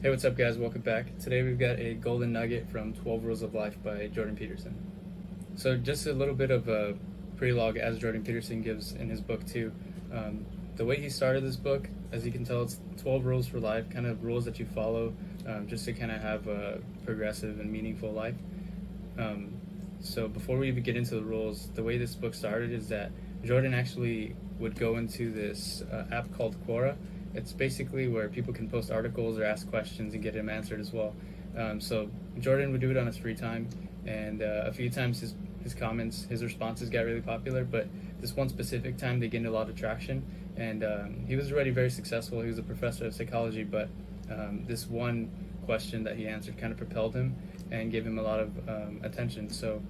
Hey, what's up, guys? Welcome back. Today we've got a golden nugget from 12 Rules of Life by Jordan Peterson. So, just a little bit of a prelogue as Jordan Peterson gives in his book, too. The way he started this book, as you can tell, it's 12 rules for life, kind of rules that you follow just to kind of have a progressive and meaningful life. So, before we even get into the rules, the way this book started is that Jordan actually would go into this app called Quora. It's basically where people can post articles or ask questions and get them answered as well. So Jordan would do it on his free time, and a few times his comments, his responses got really popular, but this one specific time they gained a lot of traction, and he was already very successful. He was a professor of psychology, but this one question that he answered kind of propelled him and gave him a lot of attention. So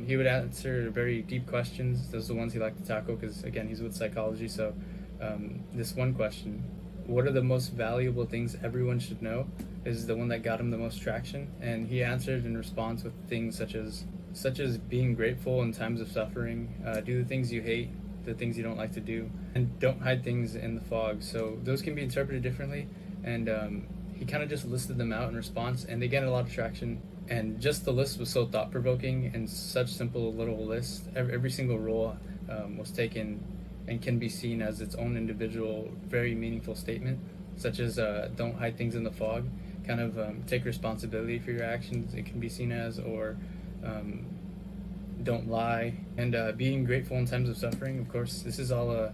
he would answer very deep questions. Those are the ones he liked to tackle because, again, he's with psychology. So this one question, what are the most valuable things everyone should know, is the one that got him the most traction. And he answered in response with things such as being grateful in times of suffering, do the things you hate, the things you don't like to do, and don't hide things in the fog. So those can be interpreted differently, and he kind of just listed them out in response, and they get a lot of traction. And just the list was so thought-provoking and such simple little list. Every single rule was taken and can be seen as its own individual, very meaningful statement, such as don't hide things in the fog, kind of take responsibility for your actions, it can be seen as, or don't lie, and being grateful in times of suffering. Of course, this is all a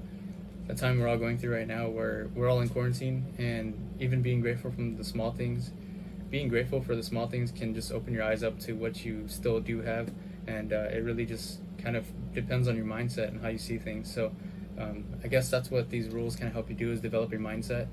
time we're all going through right now where we're all in quarantine, and even being grateful from the small things, being grateful for the small things can just open your eyes up to what you still do have, and it really just kind of depends on your mindset and how you see things. So I guess that's what these rules kind of help you do, is develop your mindset,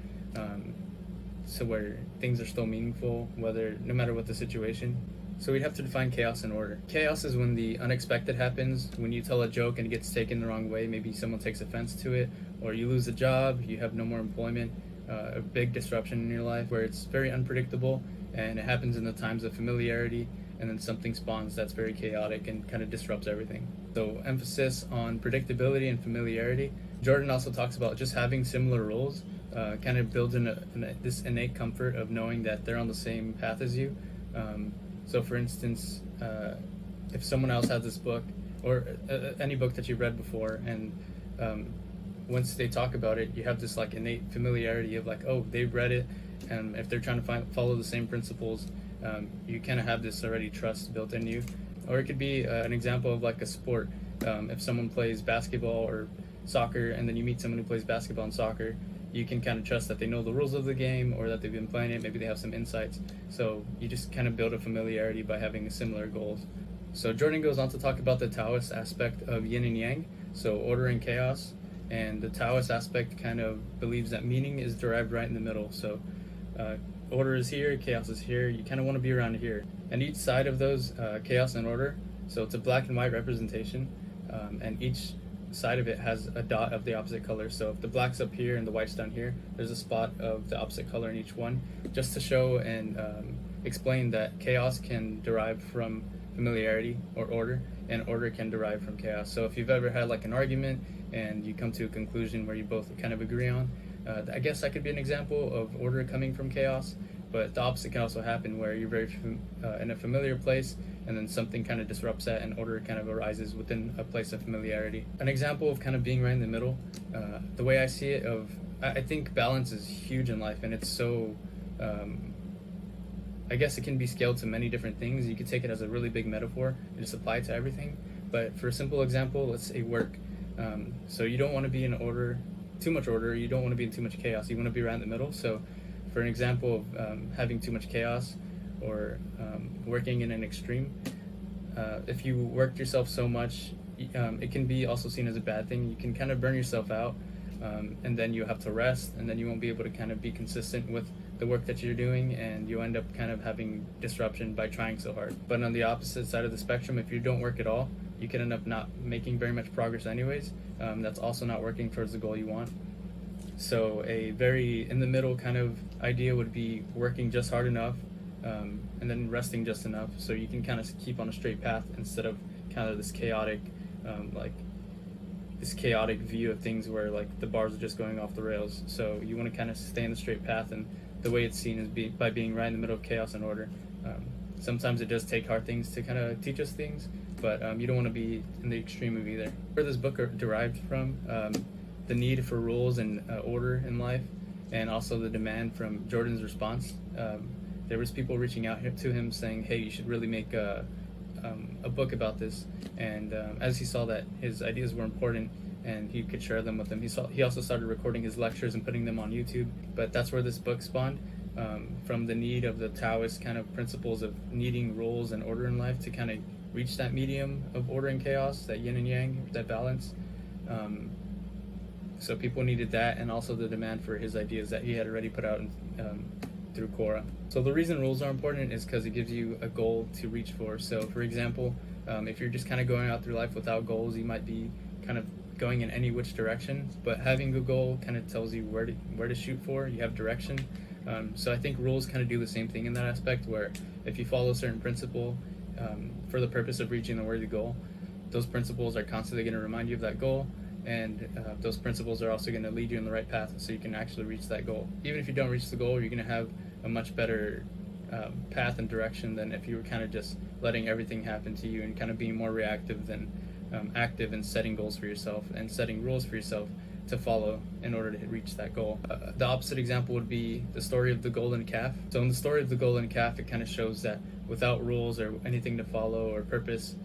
so where things are still meaningful, no matter what the situation. So we'd have to define chaos and order. Chaos is when the unexpected happens, when you tell a joke and it gets taken the wrong way. Maybe someone takes offense to it, or you lose a job, you have no more employment, a big disruption in your life where it's very unpredictable, and it happens in the times of familiarity, and then something spawns that's very chaotic and kind of disrupts everything. So emphasis on predictability and familiarity. Jordan also talks about just having similar rules kind of builds in this innate comfort of knowing that they're on the same path as you. So for instance, if someone else has this book, or any book that you've read before, and once they talk about it, you have this like innate familiarity of like, oh, they've read it, and if they're trying to follow the same principles, you kind of have this already trust built in you. Or it could be an example of like a sport. If someone plays basketball or soccer, and then you meet someone who plays basketball and soccer, you can kind of trust that they know the rules of the game, or that they've been playing it. Maybe they have some insights. So you just kind of build a familiarity by having similar goals. So Jordan goes on to talk about the Taoist aspect of yin and yang, so order and chaos. And the Taoist aspect kind of believes that meaning is derived right in the middle. So order is here, chaos is here. You kind of want to be around here. And each side of those, chaos and order, so it's a black and white representation, and each side of it has a dot of the opposite color. So if the black's up here and the white's down here, there's a spot of the opposite color in each one, just to show and explain that chaos can derive from familiarity or order, and order can derive from chaos. So if you've ever had like an argument and you come to a conclusion where you both kind of agree on, I guess that could be an example of order coming from chaos. But the opposite can also happen, where you're very in a familiar place, and then something kind of disrupts that, and order kind of arises within a place of familiarity. An example of kind of being right in the middle, the way I see it, I think balance is huge in life, and it's so, I guess it can be scaled to many different things. You could take it as a really big metaphor and just apply it to everything. But for a simple example, let's say work. So you don't want to be in order, too much order, you don't want to be in too much chaos, you want to be right in the middle. So for an example of having too much chaos, or working in an extreme, if you work yourself so much, it can be also seen as a bad thing. You can kind of burn yourself out, and then you have to rest, and then you won't be able to kind of be consistent with the work that you're doing, and you end up kind of having disruption by trying so hard. But on the opposite side of the spectrum, if you don't work at all, you can end up not making very much progress anyways. That's also not working towards the goal you want. So a very in the middle kind of idea would be working just hard enough, and then resting just enough, so you can kind of keep on a straight path instead of kind of this chaotic view of things where like the bars are just going off the rails. So you want to kind of stay in the straight path, and the way it's seen is by being right in the middle of chaos and order. Sometimes it does take hard things to kind of teach us things, but you don't want to be in the extreme of either. Where this book derived from, the need for rules and order in life, and also the demand from Jordan's response. There was people reaching out to him saying, hey, you should really make a book about this. And as he saw that his ideas were important and he could share them with them, he also started recording his lectures and putting them on YouTube. But that's where this book spawned, from the need of the Taoist kind of principles of needing rules and order in life to kind of reach that medium of order and chaos, that yin and yang, that balance. So people needed that, and also the demand for his ideas that he had already put out through Quora. So the reason rules are important is because it gives you a goal to reach for. So for example, if you're just kind of going out through life without goals, you might be kind of going in any which direction, but having a goal kind of tells you where to shoot for. You have direction. So I think rules kind of do the same thing in that aspect, where if you follow a certain principle for the purpose of reaching the worthy goal, those principles are constantly going to remind you of that goal, and those principles are also going to lead you in the right path so you can actually reach that goal. Even if you don't reach the goal, you're going to have a much better path and direction than if you were kind of just letting everything happen to you and kind of being more reactive than active in setting goals for yourself and setting rules for yourself to follow in order to reach that goal. The opposite example would be the story of the golden calf. So in the story of the golden calf, it kind of shows that without rules or anything to follow or purpose,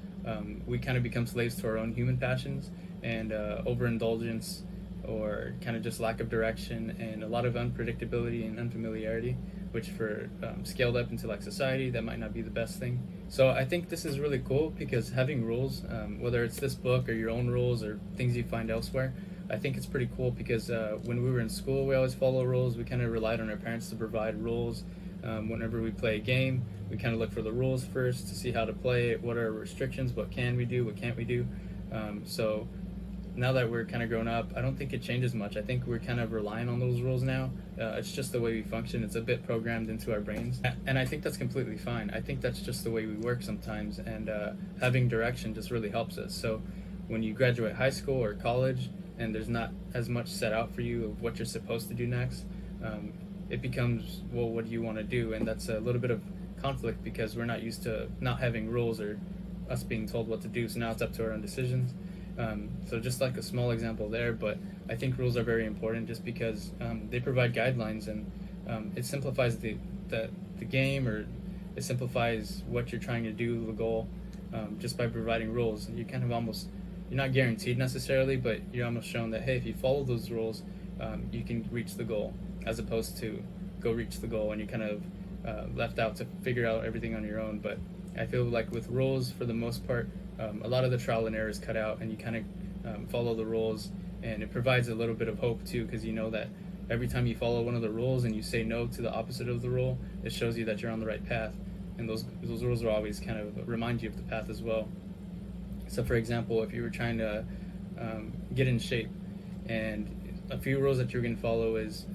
we kind of become slaves to our own human passions and overindulgence, or kind of just lack of direction and a lot of unpredictability and unfamiliarity, which for scaled up into like society, that might not be the best thing. So I think this is really cool because having rules, whether it's this book or your own rules or things you find elsewhere, I think it's pretty cool because when we were in school, we always follow rules. We kind of relied on our parents to provide rules. Whenever we play a game, we kind of look for the rules first to see how to play it, what are our restrictions, what can we do, what can't we do. So now that we're kind of grown up, I don't think it changes much. I think we're kind of relying on those rules now. It's just the way we function. It's a bit programmed into our brains. And I think that's completely fine. I think that's just the way we work sometimes. And having direction just really helps us. So when you graduate high school or college and there's not as much set out for you of what you're supposed to do next, it becomes, well, what do you want to do? And that's a little bit of conflict because we're not used to not having rules or us being told what to do. So now it's up to our own decisions. So just like a small example there, but I think rules are very important just because they provide guidelines, and it simplifies the game, or it simplifies what you're trying to do, the goal, just by providing rules. You kind of almost, you're not guaranteed necessarily, but you're almost shown that, hey, if you follow those rules, you can reach the goal, as opposed to go reach the goal and you're kind of left out to figure out everything on your own. But I feel like with rules, for the most part, a lot of the trial and error is cut out, and you kind of follow the rules, and it provides a little bit of hope too, because you know that every time you follow one of the rules and you say no to the opposite of the rule, it shows you that you're on the right path, and those rules will always kind of remind you of the path as well. So for example, if you were trying to get in shape, and a few rules that you're going to follow is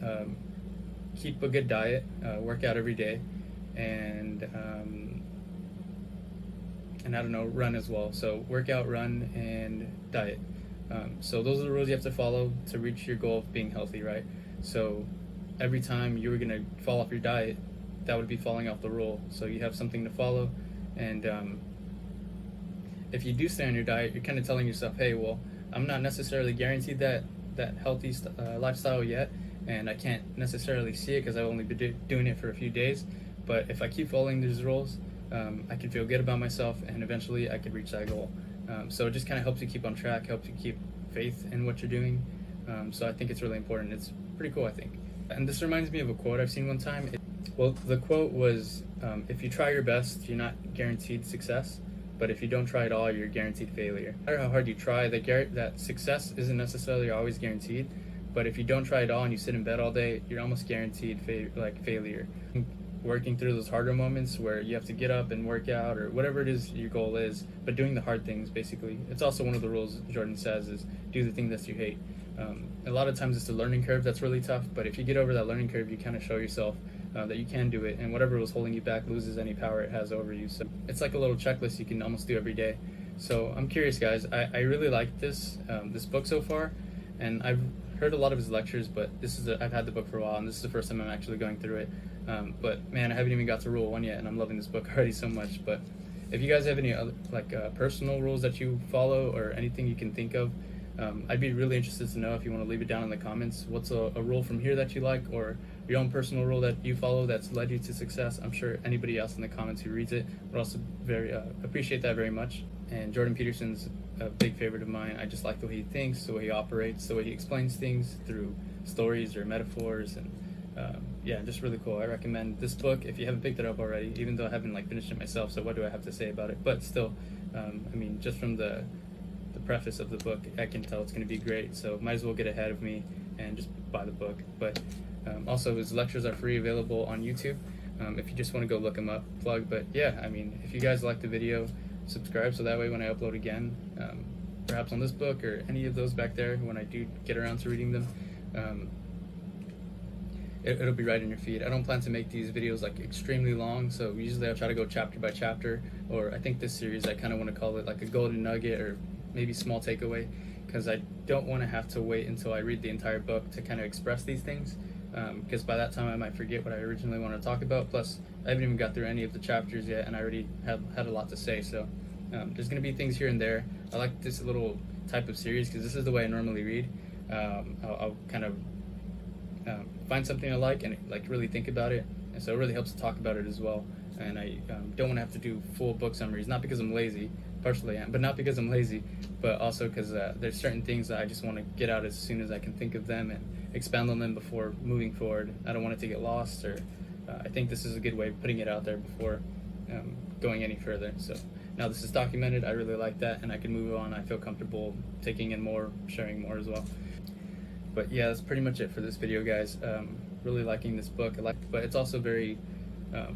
keep a good diet, work out every day, and I don't know, run as well. So workout, run, and diet. So those are the rules you have to follow to reach your goal of being healthy, right? So every time you were going to fall off your diet, that would be falling off the rule. So you have something to follow, and if you do stay on your diet, you're kind of telling yourself, hey, well, I'm not necessarily guaranteed that healthy lifestyle yet, and I can't necessarily see it because I've only been doing it for a few days. But if I keep following these rules, I can feel good about myself, and eventually I could reach that goal. So it just kind of helps you keep on track, helps you keep faith in what you're doing. So I think it's really important. It's pretty cool, I think. And this reminds me of a quote I've seen one time. The quote was, if you try your best, you're not guaranteed success, but if you don't try at all, you're guaranteed failure. No matter how hard you try, that success isn't necessarily always guaranteed, but if you don't try at all and you sit in bed all day, you're almost guaranteed failure. Working through those harder moments where you have to get up and work out or whatever it is your goal is, but doing the hard things, basically. It's also one of the rules Jordan says is do the thing that you hate. A lot of times it's the learning curve that's really tough, but if you get over that learning curve, you kind of show yourself that you can do it, and whatever was holding you back loses any power it has over you. So it's like a little checklist you can almost do every day. So I'm curious, guys. I really like this book so far, and I've heard a lot of his lectures, but I've had the book for a while, and this is the first time I'm actually going through it. But man, I haven't even got to rule 1 yet, and I'm loving this book already so much. But if you guys have any other personal rules that you follow or anything you can think of, I'd be really interested to know if you want to leave it down in the comments. What's a rule from here that you like, or your own personal rule that you follow that's led you to success? I'm sure anybody else in the comments who reads it would also very appreciate that very much. And Jordan Peterson's a big favorite of mine. I just like the way he thinks, the way he operates, the way he explains things through stories or metaphors, and yeah, just really cool. I recommend this book if you haven't picked it up already, even though I haven't finished it myself, so what do I have to say about it? But still, I mean, just from the preface of the book, I can tell it's going to be great, so might as well get ahead of me and just buy the book. But also, his lectures are free, available on YouTube, if you just want to go look him up. Plug. But yeah, I mean, if you guys like the video, subscribe so that way when I upload again, perhaps on this book or any of those back there, when I do get around to reading them, it'll be right in your feed. I don't plan to make these videos extremely long, so usually I'll try to go chapter by chapter, or I think this series I kind of want to call it a golden nugget or maybe small takeaway, because I don't want to have to wait until I read the entire book to kind of express these things, because by that time I might forget what I originally wanted to talk about. Plus, I haven't even got through any of the chapters yet, and I already had a lot to say, so there's going to be things here and there. I like this little type of series because this is the way I normally read. I'll kind of find something I like and really think about it, and so it really helps to talk about it as well. And I don't want to have to do full book summaries, not because I'm lazy, partially am, but not because I'm lazy, but also because there's certain things that I just want to get out as soon as I can think of them and expound on them before moving forward. I don't want it to get lost, or I think this is a good way of putting it out there before going any further. So now this is documented, I really like that, and I can move on. I feel comfortable taking in more, sharing more as well. But yeah, that's pretty much it for this video, guys. Really liking this book, but it's also very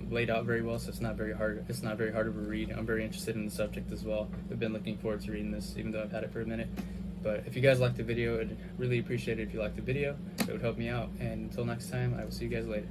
laid out very well, so it's not very hard. It's not very hard of a read. I'm very interested in the subject as well. I've been looking forward to reading this, even though I've had it for a minute. But if you guys liked the video, I'd really appreciate it if you liked the video. It would help me out. And until next time, I will see you guys later.